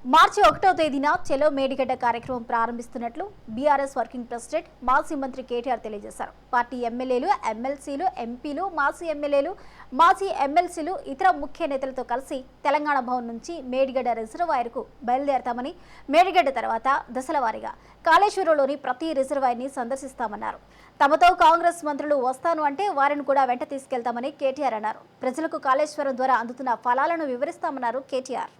మార్చి 1వ తేదీన చెలో మేడిగడ్డ కార్యక్రమం ప్రారంభిస్తున్నట్లు బీఆర్ఎస్ వర్కింగ్ ప్రెసిడెంట్ మాజీ మంత్రి కేటీఆర్ తెలియజేశారు. పార్టీ ఎమ్మెల్యేలు, ఎమ్మెల్సీలు, ఎంపీలు, మాజీ ఎమ్మెల్యేలు, మాజీ ఎమ్మెల్సీలు, ఇతర ముఖ్య నేతలతో కలిసి తెలంగాణ భవన్ నుంచి మేడిగడ్డ రిజర్వాయర్కు బయలుదేరతామని, మేడిగడ్డ తర్వాత దశల వారీగా కాళేశ్వరంలోని ప్రతి రిజర్వాయర్ని సందర్శిస్తామన్నారు. తమతో కాంగ్రెస్ మంత్రులు వస్తాను అంటే వారిని కూడా వెంట తీసుకెళ్తామని కేటీఆర్ అన్నారు. ప్రజలకు కాళేశ్వరం ద్వారా అందుతున్న ఫలాలను వివరిస్తామన్నారు కేటీఆర్.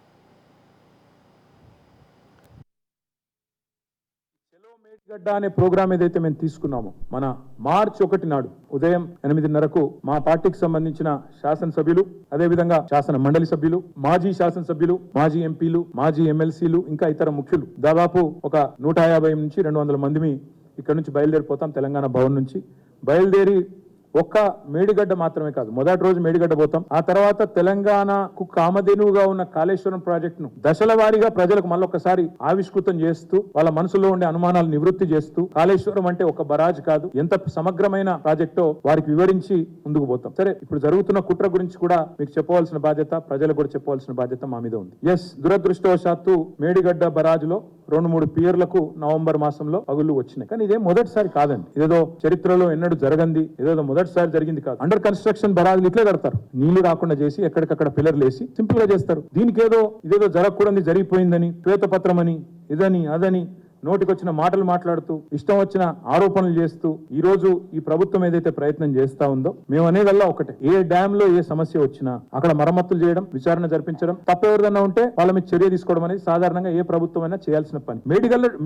మేడిగడ్డ అనే ప్రోగ్రామ్ ఏదైతే మేము తీసుకున్నామో మన మార్చి 1 నాడు ఉదయం 8:30కు మా పార్టీకి సంబంధించిన శాసనసభ్యులు, అదేవిధంగా శాసన మండలి సభ్యులు, మాజీ శాసనసభ్యులు, మాజీ ఎంపీలు, మాజీ ఎమ్మెల్సీలు, ఇంకా ఇతర ముఖ్యులు దాదాపు ఒక 150 నుంచి 200 మంది ఇక్కడ నుంచి బయలుదేరిపోతాం. తెలంగాణ భవన్ నుంచి బయలుదేరి ఒక్క మేడిగడ్డ మాత్రమే కాదు, మొదటి రోజు మేడిగడ్డ పోతాం. ఆ తర్వాత తెలంగాణకు కామధేనువుగా ఉన్న కాళేశ్వరం ప్రాజెక్టును దశల వారీగా ప్రజలకు మళ్ళొకసారి ఆవిష్కృతం చేస్తూ వాళ్ళ మనసులో ఉండే అనుమానాలు నివృత్తి చేస్తూ కాళేశ్వరం అంటే ఒక బరాజ్ కాదు, ఎంత సమగ్రమైన ప్రాజెక్టో వారికి వివరించి ముందుకు పోతాం. సరే, ఇప్పుడు జరుగుతున్న కుట్ర గురించి కూడా మీకు చెప్పవలసిన బాధ్యత, ప్రజలకు కూడా చెప్పవలసిన బాధ్యత మా మీద ఉంది. ఎస్, దురదృష్టవశాత్తు మేడిగడ్డ బరాజ్ లో 2-3 పియర్లకు నవంబర్ మాసంలో పగుళ్లు వచ్చినాయి. కానీ ఇదే మొదటిసారి కాదండి, ఇదేదో చరిత్రలో ఎన్నడూ జరగంది, ఏదో మొదటిసారి జరిగింది కాదు. అండర్ కన్స్ట్రక్షన్ బరాజులు ఇట్లే కడతారు, నీళ్లు రాకుండా చేసి ఎక్కడికక్కడ పిల్లర్లు వేసి సింపుల్ గా చేస్తారు. దీనికి ఇదేదో జరగకూడదు, జరిగిపోయిందని, శ్వేతపత్రం అని, ఇదని అదని నోటికొచ్చిన మాటలు మాట్లాడుతూ ఇష్టం వచ్చిన ఆరోపణలు చేస్తూ ఈ రోజు ఈ ప్రభుత్వం ఏదైతే ప్రయత్నం చేస్తా ఉందో, మేము అనేదల్లా ఒకటే, ఏ డ్యామ్ లో ఏ సమస్య వచ్చినా అక్కడ మరమ్మతులు చేయడం, విచారణ జరిపించడం, తప్పెవరిదన్నా ఉంటే వాళ్ళ మీద చర్య తీసుకోవడం అనేది సాధారణంగా ఏ ప్రభుత్వం అయినా చేయాల్సిన పని.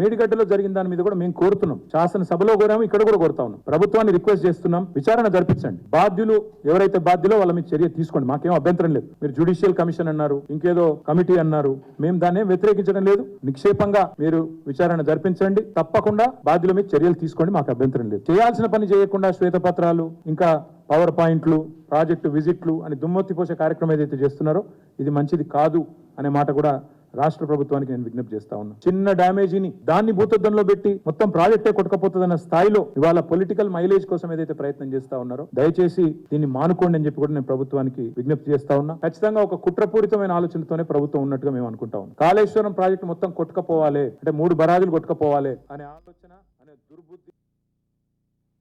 మేడిగడ్డలో జరిగిన దాని మీద కూడా మేము కోరుతున్నాం, శాసనసభలో కోరాము, ఇక్కడ కూడా కోరుతా ఉన్నాం, ప్రభుత్వాన్ని రిక్వెస్ట్ చేస్తున్నాం, విచారణ జరిపించండి. బాధ్యులు ఎవరైతే బాధ్యులో వాళ్ళ మీద చర్య తీసుకోండి, మాకేం అభ్యంతరం లేదు. మీరు జ్యుడిషియల్ కమిషన్ అన్నారు, ఇంకేదో కమిటీ అన్నారు, మేము దాన్ని వ్యతిరేకించడం లేదు. నిక్షేపంగా మీరు విచారణ జరిపించండి, తప్పకుండా బాధ్యుల మీద చర్యలు తీసుకోండి, మాకు అభ్యంతరం లేదు. చేయాల్సిన పని చేయకుండా శ్వేతపత్రాలు, ఇంకా పవర్ పాయింట్లు, ప్రాజెక్టు విజిట్లు అని దుమ్మెత్తిపోసే కార్యక్రమం ఏదైతే చేస్తున్నారో ఇది మంచిది కాదు అనే మాట కూడా రాష్ట్ర ప్రభుత్వానికి నేను విజ్ఞప్తి చేస్తా ఉన్నా. చిన్న డ్యామేజీని దాన్ని భూతద్దంలో పెట్టి మొత్తం ప్రాజెక్టే కొట్టుకపోతుందన్న స్థాయిలో ఇవాళ పొలిటికల్ మైలేజ్ కోసం ఏదైతే ప్రయత్నం చేస్తా ఉన్నారో దయచేసి దీన్ని మానుకోండి అని చెప్పి కూడా నేను ప్రభుత్వానికి విజ్ఞప్తి చేస్తా ఉన్నా. ఖచ్చితంగా ఒక కుట్రపూరితమైన ఆలోచనతోనే ప్రభుత్వం ఉన్నట్టుగా మేము అనుకుంటా ఉన్నాం. కాళేశ్వరం ప్రాజెక్టు మొత్తం కొట్టుకపోవాలి అంటే 3 బరాజులు కొట్టుకపోవాలి అనే ఆలోచన, అనే దుర్బుద్ధి.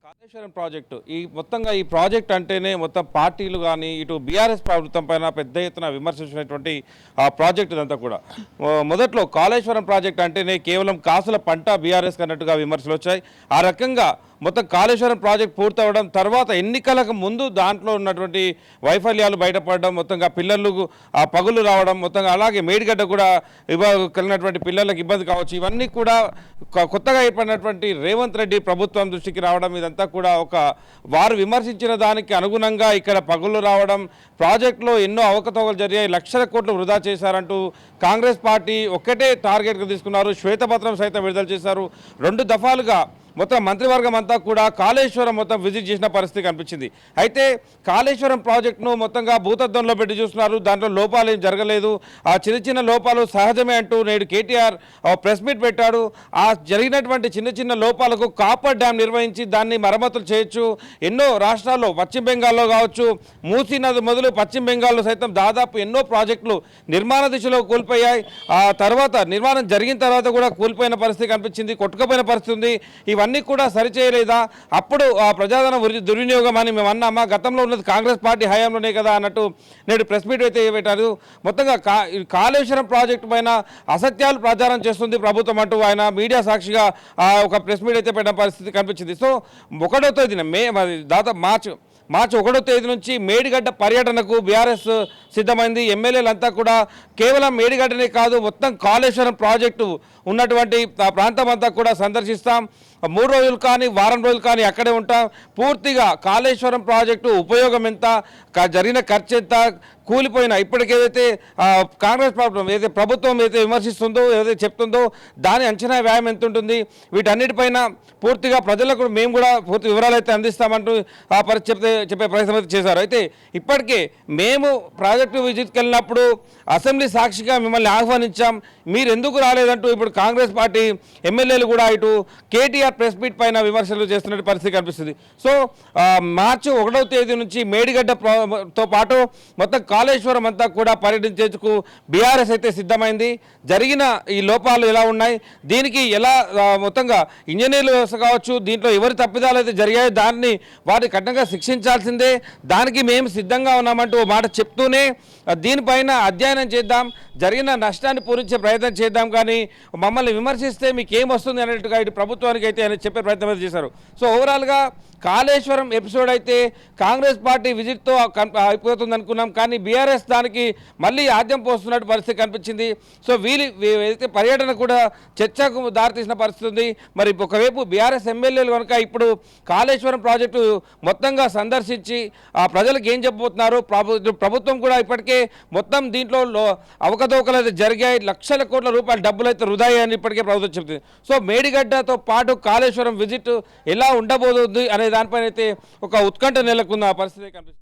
కాళేశ్వరం ప్రాజెక్టు మొత్తంగా ఈ ప్రాజెక్ట్ అంటేనే మొత్తం పార్టీలు కానీ ఇటు బీఆర్ఎస్ ప్రభుత్వం పైన పెద్ద ఎత్తున విమర్శించినటువంటి ఆ ప్రాజెక్టు అంతా కూడా మొదట్లో కాళేశ్వరం ప్రాజెక్ట్ అంటేనే కేవలం కాసుల పంట బీఆర్ఎస్ అన్నట్టుగా విమర్శలు వచ్చాయి. ఆ రకంగా మొత్తం కాళేశ్వరం ప్రాజెక్ట్ పూర్తవడం తర్వాత ఎన్నికలకు ముందు దాంట్లో ఉన్నటువంటి వైఫల్యాలు బయటపడడం, మొత్తంగా పిల్లలకు ఆ పగులు రావడం, మొత్తంగా అలాగే మేడిగడ్డ కూడా కలిగినటువంటి పిల్లలకు ఇబ్బంది కావచ్చు, ఇవన్నీ కూడా కొత్తగా ఏర్పడినటువంటి రేవంత్ రెడ్డి ప్రభుత్వం దృష్టికి రావడం, ఇదంతా కూడా వారు విమర్శించిన దానికి అనుగుణంగా ఇక్కడ పగులు రావడం, ప్రాజెక్టులో ఎన్నో అవకతవకలు జరిగాయి, లక్షల కోట్లు వృధా చేశారంటూ కాంగ్రెస్ పార్టీ ఒక్కటే టార్గెట్గా తీసుకున్నారు. శ్వేతపత్రం సైతం విడుదల చేశారు. 2 దఫాలుగా మొత్తం మంత్రివర్గం అంతా కూడా కాళేశ్వరం మొత్తం విజిట్ చేసిన పరిస్థితి కనిపించింది. అయితే కాళేశ్వరం ప్రాజెక్టును మొత్తంగా భూతద్దంలో పెట్టి చూస్తున్నారు, దాంట్లో లోపాలు ఏం జరగలేదు, ఆ చిన్న లోపాలు సహజమే అంటూ నేడు కేటీఆర్ ప్రెస్ మీట్ పెట్టాడు. ఆ జరిగినటువంటి చిన్న లోపాలకు కాపర్ డ్యామ్ నిర్వహించి దాన్ని మరమ్మతులు చేయొచ్చు. ఎన్నో రాష్ట్రాల్లో, పశ్చిమ బెంగాల్లో కావచ్చు, మూసీ నది మొదలు పశ్చిమ బెంగాల్లో సైతం దాదాపు ఎన్నో ప్రాజెక్టులు నిర్మాణ దిశలో కోల్పోయాయి. ఆ తర్వాత నిర్మాణం జరిగిన తర్వాత కూడా కోల్పోయిన పరిస్థితి కనిపించింది, కొట్టుకుపోయిన పరిస్థితి ఉంది. ఇవన్నీ కూడా సరిచేయలేదా? అప్పుడు ఆ ప్రజాధన దుర్వినియోగం అని మేము అన్నామా? గతంలో ఉన్నది కాంగ్రెస్ పార్టీ హయాంలోనే కదా అన్నట్టు నేడు ప్రెస్ మీట్ అయితే పెట్టారు. మొత్తంగా కాళేశ్వరం ప్రాజెక్టు పైన అసత్యాలు ప్రచారం చేస్తుంది ప్రభుత్వం అంటూ ఆయన మీడియా సాక్షిగా ఒక ప్రెస్ మీట్ అయితే పెట్టిన పరిస్థితి కనిపించింది. సో 1వ తేదీన దాదాపు మార్చి 1వ తేదీ నుంచి మేడిగడ్డ పర్యటనకు బీఆర్ఎస్ సిద్ధమైంది. ఎమ్మెల్యేలంతా కూడా కేవలం మేడిగడ్డనే కాదు, మొత్తం కాళేశ్వరం ప్రాజెక్టు ఉన్నటువంటి ప్రాంతం అంతా కూడా సందర్శిస్తాం. 3 రోజులు కానీ వారం రోజులు కానీ అక్కడే ఉంటాం. పూర్తిగా కాళేశ్వరం ప్రాజెక్టు ఉపయోగం ఎంత, జరిగిన ఖర్చు ఎంత, కూలిపోయిన ఇప్పటికేదైతే కాంగ్రెస్ ప్రభుత్వం ఏదైతే విమర్శిస్తుందో, ఏదైతే చెప్తుందో దాని అంచనా వ్యయం ఎంత ఉంటుంది, వీటన్నిటిపైన పూర్తిగా ప్రజలకు మేము కూడా పూర్తి వివరాలు అయితే అందిస్తామంటూ చెప్పే ప్రయత్నం అయితే చేశారు. అయితే ఇప్పటికే మేము ప్రాజెక్టు విజిట్కి వెళ్ళినప్పుడు అసెంబ్లీ సాక్షిగా మిమ్మల్ని ఆహ్వానించాం, మీరు ఎందుకు రాలేదంటూ ఇప్పుడు కాంగ్రెస్ పార్టీ ఎమ్మెల్యేలు కూడా ఇటు కేటీఆర్ కేటీఆర్ ప్రెస్ మీట్ పైన విమర్శలు చేస్తున్న పరిస్థితి కనిపిస్తుంది. సో మార్చి 1వ తేదీ నుంచి మేడిగడ్డతో పాటు మొత్తం కాళేశ్వరం అంతా కూడా పర్యటించేందుకు బీఆర్ఎస్ అయితే సిద్ధమైంది. జరిగిన ఈ లోపాలు ఎలా ఉన్నాయి, దీనికి ఎలా మొత్తంగా ఇంజనీర్ల వ్యవస్థ కావచ్చు, దీంట్లో ఎవరి తప్పిదాలు అయితే జరిగాయో దాన్ని వాటిని కఠినంగా శిక్షించాల్సిందే, దానికి మేము సిద్ధంగా ఉన్నామంటూ ఓ మాట చెప్తూనే దీనిపైన అధ్యయనం చేద్దాం, జరిగిన నష్టాన్ని పూరించే ప్రయత్నం చేద్దాం, కానీ మమ్మల్ని విమర్శిస్తే మీకు ఏం వస్తుంది అనేట్టుగా ఇటు ప్రభుత్వానికి అయితే ఆయన చెప్పే ప్రయత్నం అయితే చేశారు. సో ఓవరాల్గా కాళేశ్వరం ఎపిసోడ్ అయితే కాంగ్రెస్ పార్టీ విజిట్తో అయిపోతుంది అనుకున్నాం, కానీ బీఆర్ఎస్ దానికి మళ్ళీ ఆద్యం పోస్తున్నట్టు పరిస్థితి కనిపించింది. సో ఏదైతే పర్యటన కూడా చర్చకు దారితీసిన పరిస్థితి ఉంది. మరి ఒకవైపు బీఆర్ఎస్ ఎమ్మెల్యేలు కనుక ఇప్పుడు కాళేశ్వరం ప్రాజెక్టు మొత్తంగా సందర్శించి ఆ ప్రజలకు ఏం చెప్పబోతున్నారు, ప్రభుత్వం కూడా ఇప్పటికే మొత్తం దీంట్లో అవకతవకలు అయితే జరిగాయి, లక్షల కోట్ల రూపాయల డబ్బులు అయితే వృధా అని ఇప్పటికే ప్రభుత్వం చెబుతుంది. సో మేడిగడ్డతో పాటు కాళేశ్వరం విజిట్ ఎలా ఉండబోతుంది అనే దానిపైన అయితే ఒక ఉత్కంఠ నెలకొన్న పరిస్థితి కనిపిస్తుంది.